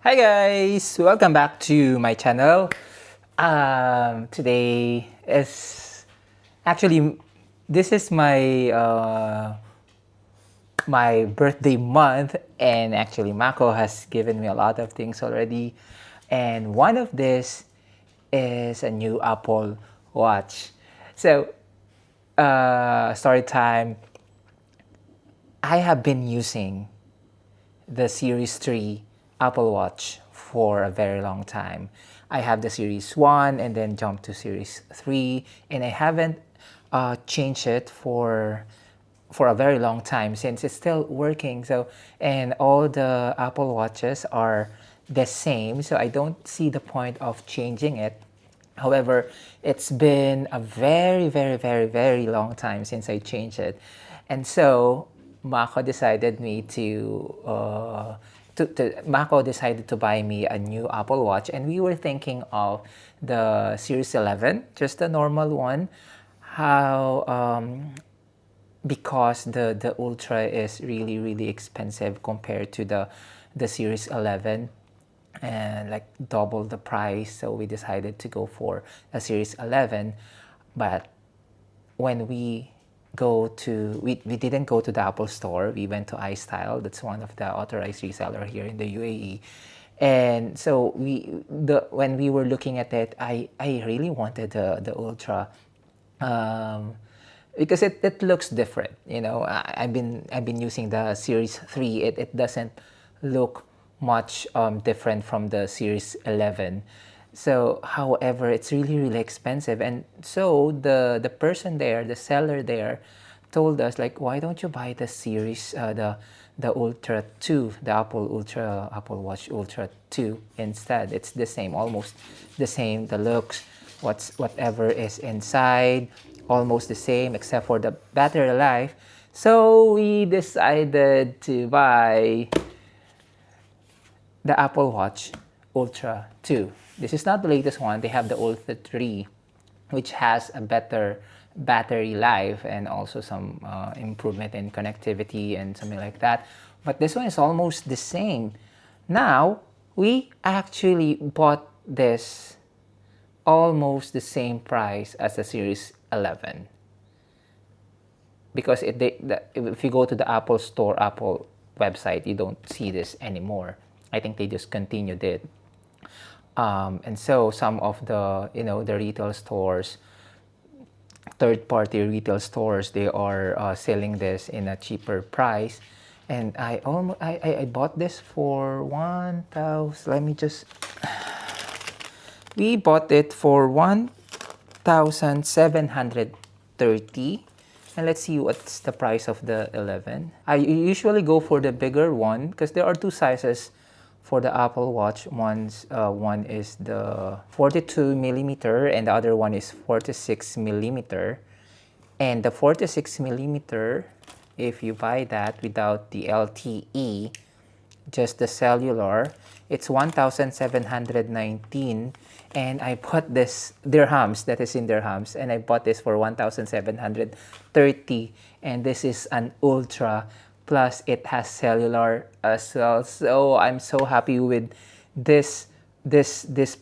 Hi guys, welcome back to my channel. Today is actually this is my birthday month, and actually Mako has given me a lot of things already, and one of this is a new Apple Watch. So, story time. I have been using the Series 3 Apple Watch for a very long time. I have the Series 1 and then jumped to Series 3, and I haven't changed it for a very long time since it's still working. So, and all the Apple Watches are the same, so I don't see the point of changing it. However, it's been a very, very, very, very long time since I changed it. And so, Mako decided me Mako decided to buy me a new Apple Watch, and we were thinking of the Series 11, just the normal one. How Because the Ultra is really, really expensive compared to the Series 11, and like double the price, so we decided to go for a Series 11. But when we didn't go to the Apple store, we went to iStyle. That's one of the authorized reseller here in the UAE. And so when we were looking at it, I really wanted the Ultra, because it looks different. I've been using the Series 3. It doesn't look much different from the Series 11. So, however, it's really, really expensive. And so the person there, the seller there, told us, like, why don't you buy the series, the Ultra 2, the Apple Watch Ultra 2 instead. It's the same, almost the same, the looks, whatever is inside, almost the same except for the battery life. So we decided to buy the Apple Watch Ultra 2. This is not the latest one. They have the Ultra 3, which has a better battery life and also some improvement in connectivity and something like that. But this one is almost the same. Now, we actually bought this almost the same price as the Series 11, because if you go to the Apple Store, Apple website, you don't see this anymore. I think they just continued it. And so some of the retail stores, third-party retail stores, they are selling this in a cheaper price. And I bought this for 1,000. We bought it for 1,730. And let's see what's the price of the 11. I usually go for the bigger one because there are two sizes for the Apple Watch. One is the 42 millimeter and the other one is 46 millimeter. And the 46 millimeter, if you buy that without the LTE, just the cellular, it's 1,719. And I bought this dirhams, that is in dirhams, and I bought this for 1,730. And this is an Ultra, plus it has cellular as well. So I'm so happy with this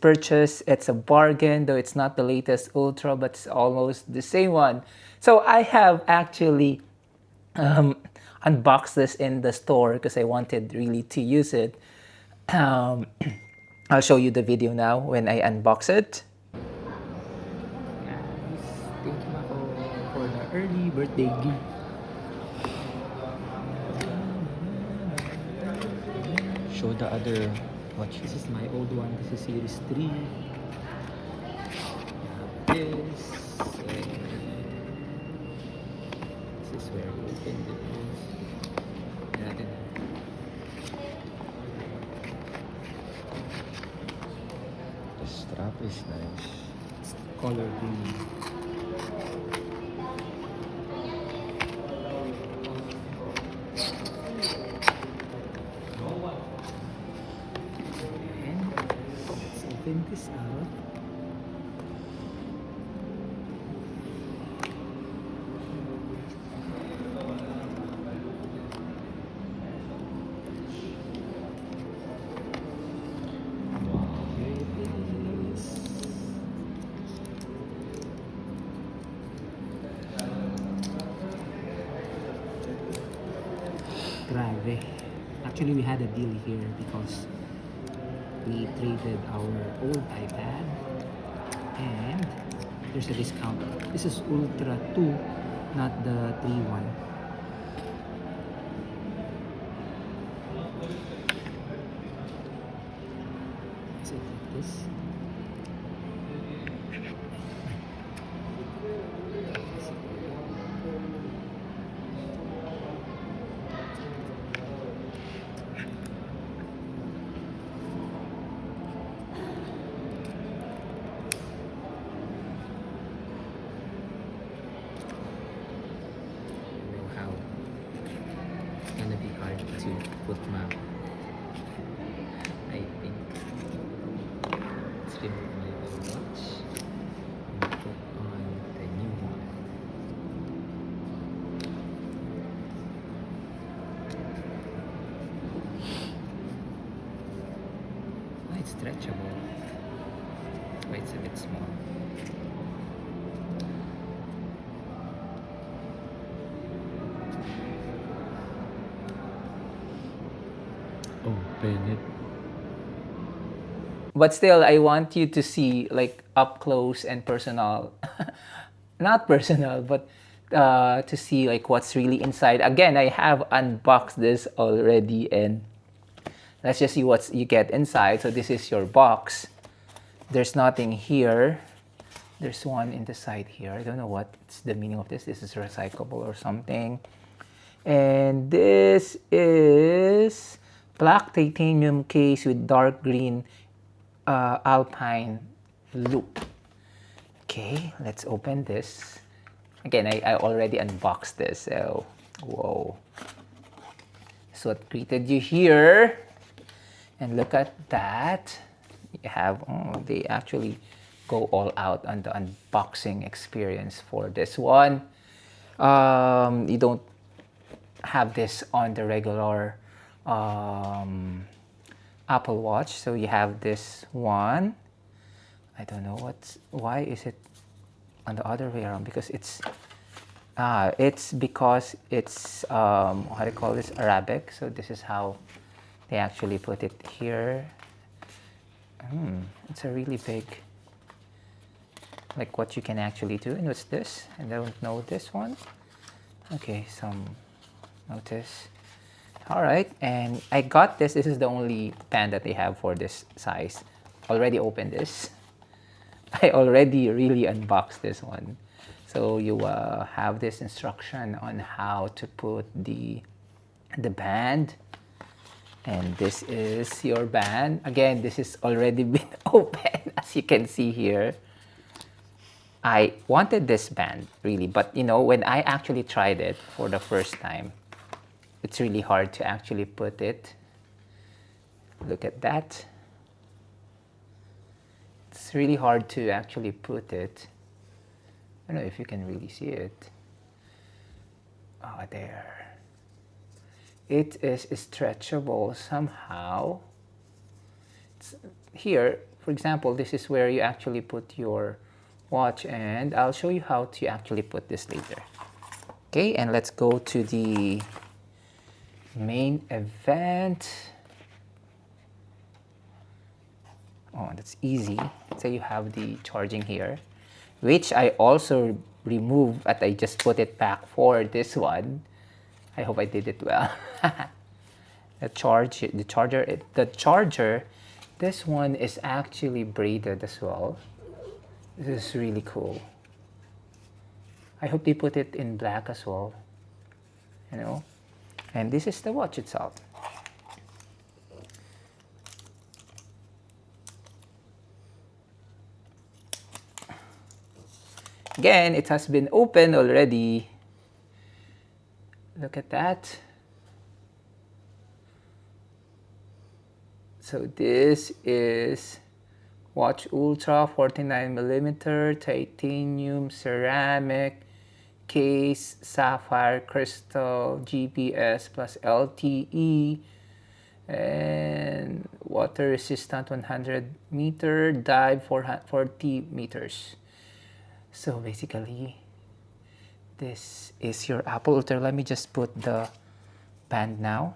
purchase. It's a bargain, though it's not the latest Ultra, but it's almost the same one. So I have actually unboxed this in the store because I wanted really to use it. I'll show you the video now when I unbox it. Guys, thank you for the early birthday gift. Show the other watch. This is my old one. This is Series 3. This. This is where we open this. Natin. The strap is nice. It's color green. And let's open this up. Actually, we had a deal here because we traded our old iPad and there's a discount. This is Ultra 2, not the 3-1. Is it like this? I know how it's gonna be hard to put map. I think let's remove my old watch and put on the new one. Oh, it's stretchable, but it's a bit small. Open it. But still, I want you to see like up close and personal. Not personal, but to see like what's really inside. Again, I have unboxed this already, and let's just see what you get inside. So this is your box. There's nothing here. There's one in the side here. I don't know what's the meaning of this. This is recyclable or something. And this is black titanium case with dark green Alphine Loop. Okay, let's open this. Again, I already unboxed this, so whoa. So what greeted you here. And look at that. You have, oh, they actually go all out on the unboxing experience for this one. You don't have this on the regular Apple Watch, so you have this one. I don't know why is it on the other way around, because it's because it's how do you call this, Arabic. So this is how they actually put it here. It's a really big, like what you can actually do. And what's this? I don't know this one. Okay, some notice. All right, and I got this. This is the only pen that they have for this size. Already opened this. I already really unboxed this one. So you have this instruction on how to put the band. And this is your band. Again, this is already been open, as you can see here. I wanted this band, really. But, you know, when I actually tried it for the first time, it's really hard to actually put it. Look at that. It's really hard to actually put it. I don't know if you can really see it. Oh, there. It is stretchable somehow. It's here, for example, this is where you actually put your watch, and I'll show you how to actually put this later. Okay, and let's go to the main event. Oh, that's easy. So you have the charging here, which I also removed, but I just put it back for this one. I hope I did it well. The charger, this one is actually braided as well. This is really cool. I hope they put it in black as well, you know. And this is the watch itself. Again, it has been opened already. Look at that. So this is Watch Ultra 49mm titanium ceramic case, sapphire crystal, GPS plus LTE, and water resistant 100-meter, dive 40 meters. So basically, this is your Apple Ultra. Let me just put the band now.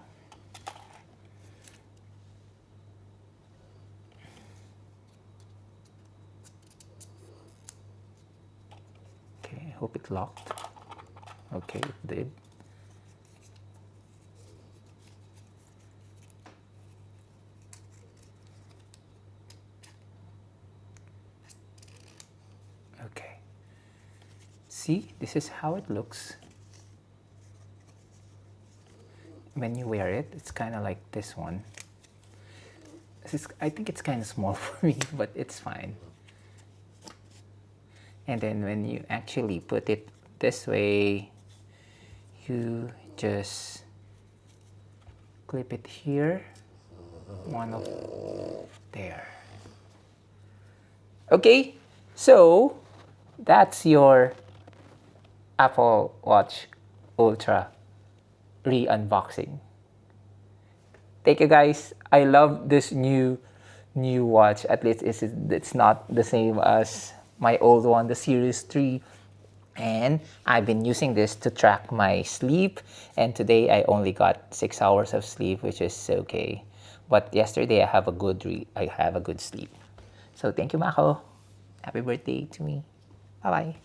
hope it locked. Okay, it did. Okay. See, this is how it looks. When you wear it, it's kind of like this one. I think it's kind of small for me, but it's fine. And then when you actually put it this way, you just clip it here, one of there. Okay, so that's your Apple Watch Ultra re-unboxing. Thank you guys. I love this new watch. At least it's not the same as my old one, the Series 3. And I've been using this to track my sleep. And today I only got 6 hours of sleep, which is okay. But yesterday I have a good sleep. So thank you, Mako. Happy birthday to me. Bye bye.